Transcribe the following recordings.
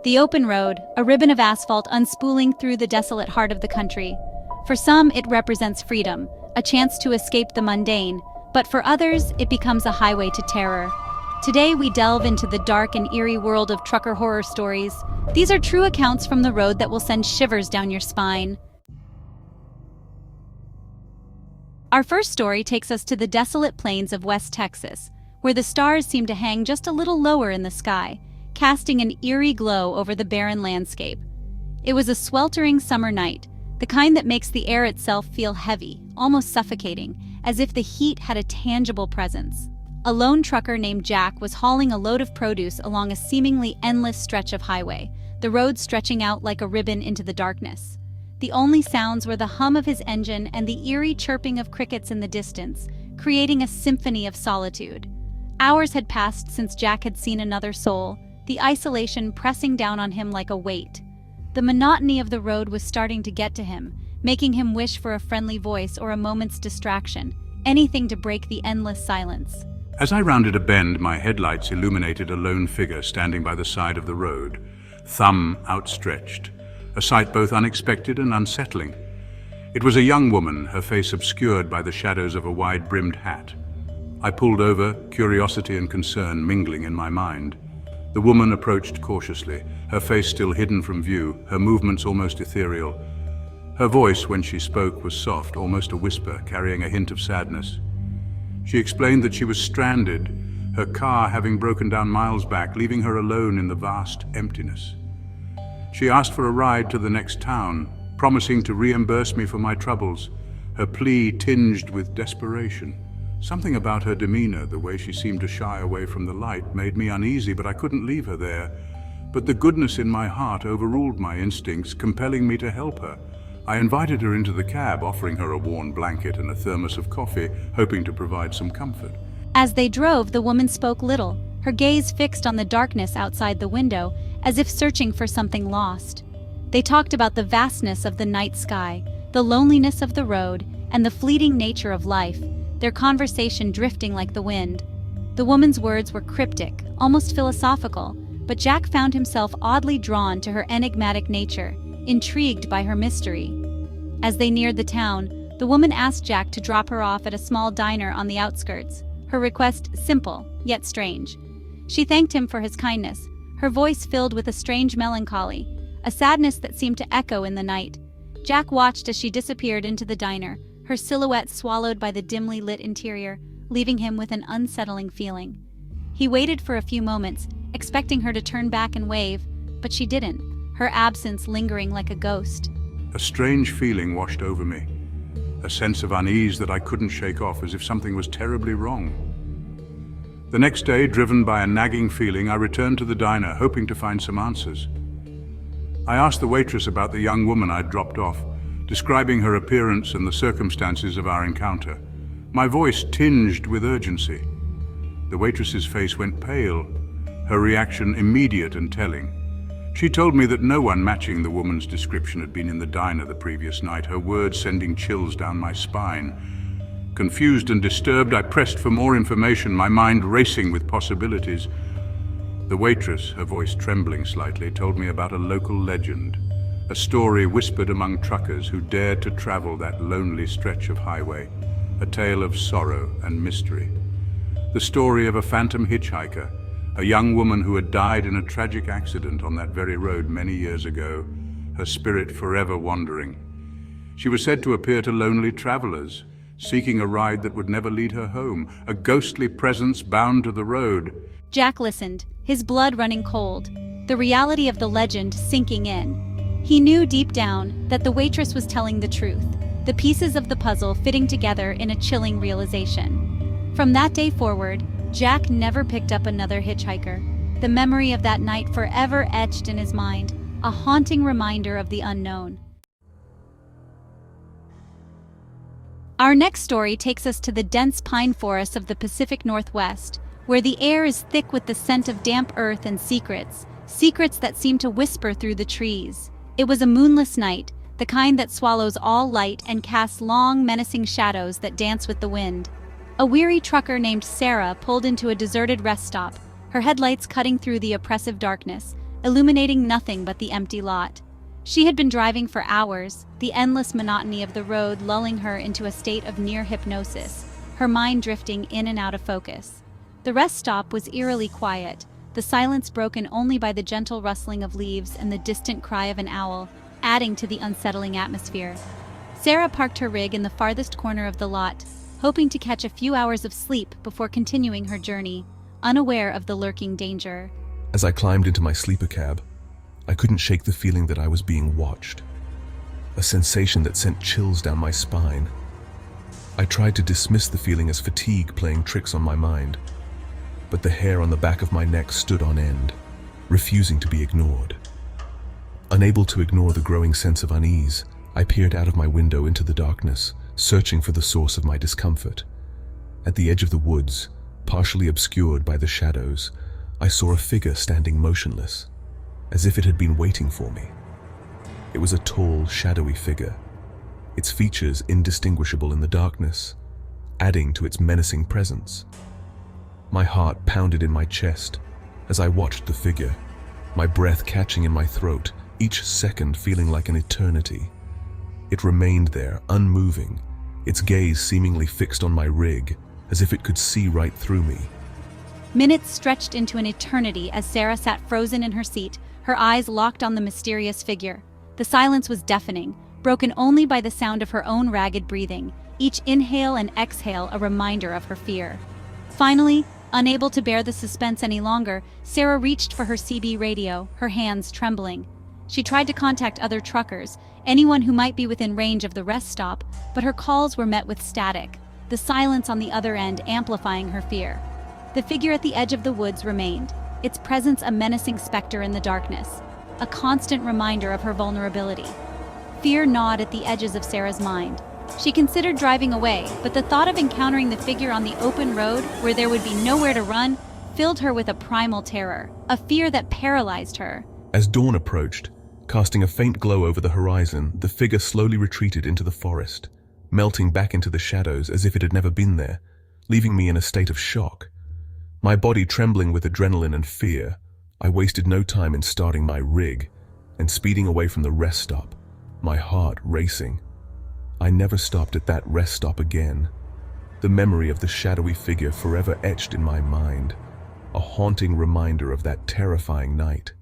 The open road, a ribbon of asphalt unspooling through the desolate heart of the country. For some, it represents freedom, a chance to escape the mundane, but for others, it becomes a highway to terror. Today, we delve into the dark and eerie world of trucker horror stories. These are true accounts from the road that will send shivers down your spine. Our first story takes us to the desolate plains of West Texas, where the stars seem to hang just a little lower in the sky, casting an eerie glow over the barren landscape. It was a sweltering summer night, the kind that makes the air itself feel heavy, almost suffocating, as if the heat had a tangible presence. A lone trucker named Jack was hauling a load of produce along a seemingly endless stretch of highway, the road stretching out like a ribbon into the darkness. The only sounds were the hum of his engine and the eerie chirping of crickets in the distance, creating a symphony of solitude. Hours had passed since Jack had seen another soul, the isolation pressing down on him like a weight. The monotony of the road was starting to get to him, making him wish for a friendly voice or a moment's distraction, anything to break the endless silence. As I rounded a bend, my headlights illuminated a lone figure standing by the side of the road, thumb outstretched, a sight both unexpected and unsettling. It was a young woman, her face obscured by the shadows of a wide-brimmed hat. I pulled over, curiosity and concern mingling in my mind. The woman approached cautiously, her face still hidden from view, her movements almost ethereal. Her voice, when she spoke, was soft, almost a whisper, carrying a hint of sadness. She explained that she was stranded, her car having broken down miles back, leaving her alone in the vast emptiness. She asked for a ride to the next town, promising to reimburse me for my troubles, her plea tinged with desperation. Something about her demeanor, the way she seemed to shy away from the light, made me uneasy, but I couldn't leave her there. But the goodness in my heart overruled my instincts, compelling me to help her. I invited her into the cab, offering her a worn blanket and a thermos of coffee, hoping to provide some comfort. As they drove, the woman spoke little, her gaze fixed on the darkness outside the window, as if searching for something lost. They talked about the vastness of the night sky, the loneliness of the road, and the fleeting nature of life, their conversation drifting like the wind. The woman's words were cryptic, almost philosophical, but Jack found himself oddly drawn to her enigmatic nature, intrigued by her mystery. As they neared the town, the woman asked Jack to drop her off at a small diner on the outskirts, her request simple, yet strange. She thanked him for his kindness, her voice filled with a strange melancholy, a sadness that seemed to echo in the night. Jack watched as she disappeared into the diner, her silhouette swallowed by the dimly lit interior, leaving him with an unsettling feeling. He waited for a few moments, expecting her to turn back and wave, but she didn't, her absence lingering like a ghost. A strange feeling washed over me, a sense of unease that I couldn't shake off, as if something was terribly wrong. The next day, driven by a nagging feeling, I returned to the diner, hoping to find some answers. I asked the waitress about the young woman I'd dropped off, describing her appearance and the circumstances of our encounter, my voice tinged with urgency. The waitress's face went pale, her reaction immediate and telling. She told me that no one matching the woman's description had been in the diner the previous night, her words sending chills down my spine. Confused and disturbed, I pressed for more information, my mind racing with possibilities. The waitress, her voice trembling slightly, told me about a local legend, a story whispered among truckers who dared to travel that lonely stretch of highway, a tale of sorrow and mystery. The story of a phantom hitchhiker, a young woman who had died in a tragic accident on that very road many years ago, her spirit forever wandering. She was said to appear to lonely travelers, seeking a ride that would never lead her home, a ghostly presence bound to the road. Jack listened, his blood running cold, the reality of the legend sinking in. He knew deep down that the waitress was telling the truth, the pieces of the puzzle fitting together in a chilling realization. From that day forward, Jack never picked up another hitchhiker, the memory of that night forever etched in his mind, a haunting reminder of the unknown. Our next story takes us to the dense pine forests of the Pacific Northwest, where the air is thick with the scent of damp earth and secrets that seem to whisper through the trees. It was a moonless night, the kind that swallows all light and casts long, menacing shadows that dance with the wind. A weary trucker named Sarah pulled into a deserted rest stop, her headlights cutting through the oppressive darkness, illuminating nothing but the empty lot. She had been driving for hours, the endless monotony of the road lulling her into a state of near hypnosis, her mind drifting in and out of focus. The rest stop was eerily quiet, the silence broken only by the gentle rustling of leaves and the distant cry of an owl, adding to the unsettling atmosphere. Sarah parked her rig in the farthest corner of the lot, hoping to catch a few hours of sleep before continuing her journey, unaware of the lurking danger. As I climbed into my sleeper cab, I couldn't shake the feeling that I was being watched, a sensation that sent chills down my spine. I tried to dismiss the feeling as fatigue playing tricks on my mind, but the hair on the back of my neck stood on end, refusing to be ignored. Unable to ignore the growing sense of unease, I peered out of my window into the darkness, searching for the source of my discomfort. At the edge of the woods, partially obscured by the shadows, I saw a figure standing motionless, as if it had been waiting for me. It was a tall, shadowy figure, its features indistinguishable in the darkness, adding to its menacing presence. My heart pounded in my chest as I watched the figure, my breath catching in my throat, each second feeling like an eternity. It remained there, unmoving, its gaze seemingly fixed on my rig, as if it could see right through me. Minutes stretched into an eternity as Sarah sat frozen in her seat, her eyes locked on the mysterious figure. The silence was deafening, broken only by the sound of her own ragged breathing, each inhale and exhale a reminder of her fear. Finally, unable to bear the suspense any longer, Sarah reached for her CB radio, her hands trembling. She tried to contact other truckers, anyone who might be within range of the rest stop, but her calls were met with static, the silence on the other end amplifying her fear. The figure at the edge of the woods remained, its presence a menacing specter in the darkness, a constant reminder of her vulnerability. Fear gnawed at the edges of Sarah's mind. She considered driving away, but the thought of encountering the figure on the open road, where there would be nowhere to run, filled her with a primal terror, a fear that paralyzed her. As dawn approached, casting a faint glow over the horizon, the figure slowly retreated into the forest, melting back into the shadows as if it had never been there, leaving me in a state of shock. My body trembling with adrenaline and fear, I wasted no time in starting my rig and speeding away from the rest stop, my heart racing. I never stopped at that rest stop again, the memory of the shadowy figure forever etched in my mind, a haunting reminder of that terrifying night.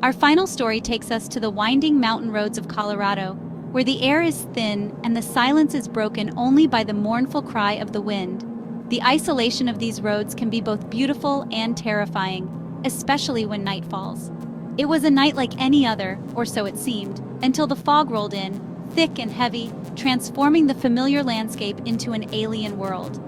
Our final story takes us to the winding mountain roads of Colorado, where the air is thin and the silence is broken only by the mournful cry of the wind. The isolation of these roads can be both beautiful and terrifying, especially when night falls. It was a night like any other, or so it seemed, until the fog rolled in, thick and heavy, transforming the familiar landscape into an alien world.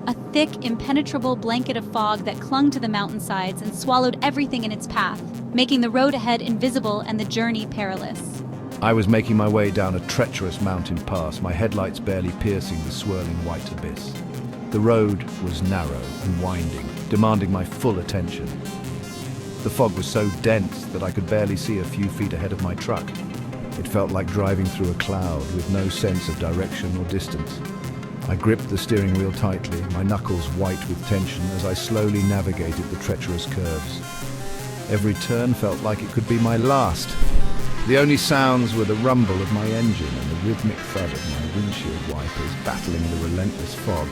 A thick, impenetrable blanket of fog that clung to the mountainsides and swallowed everything in its path, making the road ahead invisible and the journey perilous. I was making my way down a treacherous mountain pass, my headlights barely piercing the swirling white abyss. The road was narrow and winding, demanding my full attention. The fog was so dense that I could barely see a few feet ahead of my truck. It felt like driving through a cloud with no sense of direction or distance. I gripped the steering wheel tightly, my knuckles white with tension as I slowly navigated the treacherous curves. Every turn felt like it could be my last. The only sounds were the rumble of my engine and the rhythmic thud of my windshield wipers battling the relentless fog.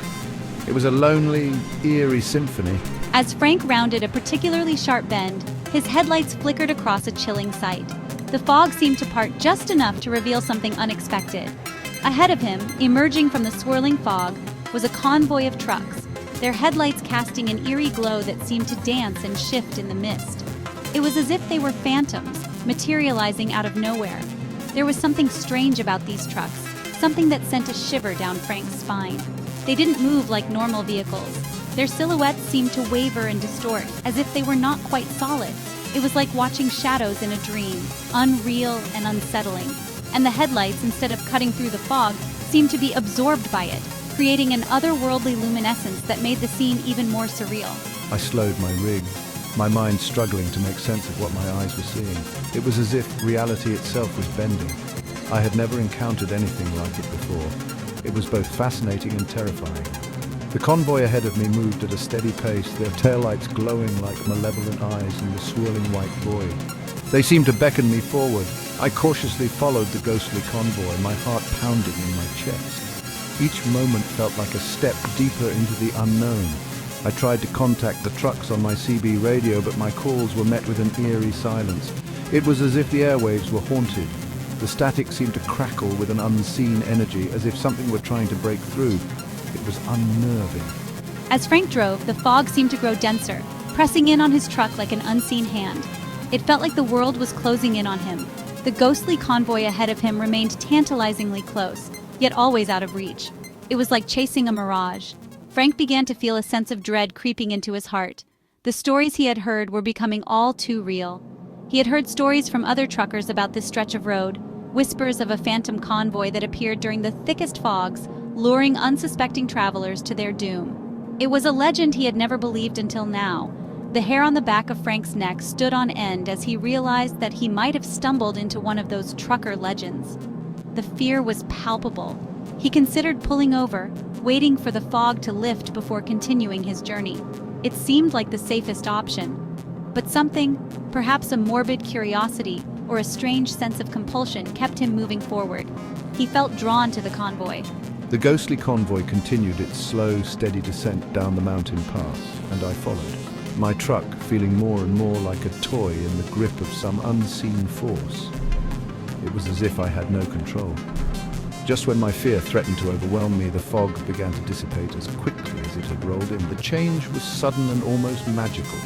It was a lonely, eerie symphony. As Frank rounded a particularly sharp bend, his headlights flickered across a chilling sight. The fog seemed to part just enough to reveal something unexpected. Ahead of him, emerging from the swirling fog, was a convoy of trucks, their headlights casting an eerie glow that seemed to dance and shift in the mist. It was as if they were phantoms, materializing out of nowhere. There was something strange about these trucks, something that sent a shiver down Frank's spine. They didn't move like normal vehicles. Their silhouettes seemed to waver and distort, as if they were not quite solid. It was like watching shadows in a dream, unreal and unsettling. And the headlights, instead of cutting through the fog, seemed to be absorbed by it, creating an otherworldly luminescence that made the scene even more surreal. I slowed my rig, my mind struggling to make sense of what my eyes were seeing. It was as if reality itself was bending. I had never encountered anything like it before. It was both fascinating and terrifying. The convoy ahead of me moved at a steady pace, their taillights glowing like malevolent eyes in the swirling white void. They seemed to beckon me forward. I cautiously followed the ghostly convoy, my heart pounding in my chest. Each moment felt like a step deeper into the unknown. I tried to contact the trucks on my CB radio, but my calls were met with an eerie silence. It was as if the airwaves were haunted. The static seemed to crackle with an unseen energy, as if something were trying to break through. It was unnerving. As Frank drove, the fog seemed to grow denser, pressing in on his truck like an unseen hand. It felt like the world was closing in on him. The ghostly convoy ahead of him remained tantalizingly close, yet always out of reach. It was like chasing a mirage. Frank began to feel a sense of dread creeping into his heart. The stories he had heard were becoming all too real. He had heard stories from other truckers about this stretch of road, whispers of a phantom convoy that appeared during the thickest fogs, luring unsuspecting travelers to their doom. It was a legend he had never believed until now. The hair on the back of Frank's neck stood on end as he realized that he might have stumbled into one of those trucker legends. The fear was palpable. He considered pulling over, waiting for the fog to lift before continuing his journey. It seemed like the safest option. But something, perhaps a morbid curiosity or a strange sense of compulsion, kept him moving forward. He felt drawn to the convoy. The ghostly convoy continued its slow, steady descent down the mountain pass, and I followed. My truck feeling more and more like a toy in the grip of some unseen force. It was as if I had no control. Just when my fear threatened to overwhelm me, the fog began to dissipate as quickly as it had rolled in. The change was sudden and almost magical.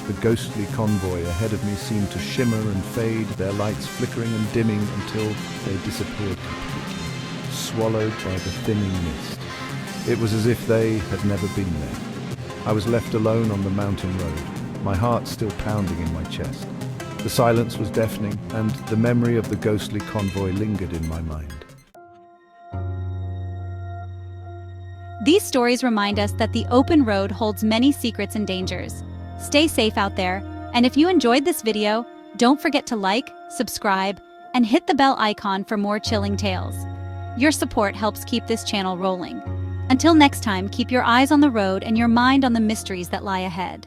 The ghostly convoy ahead of me seemed to shimmer and fade, their lights flickering and dimming until they disappeared completely, swallowed by the thinning mist. It was as if they had never been there. I was left alone on the mountain road, my heart still pounding in my chest. The silence was deafening, and the memory of the ghostly convoy lingered in my mind. These stories remind us that the open road holds many secrets and dangers. Stay safe out there, and if you enjoyed this video, don't forget to like, subscribe, and hit the bell icon for more chilling tales. Your support helps keep this channel rolling. Until next time, keep your eyes on the road and your mind on the mysteries that lie ahead.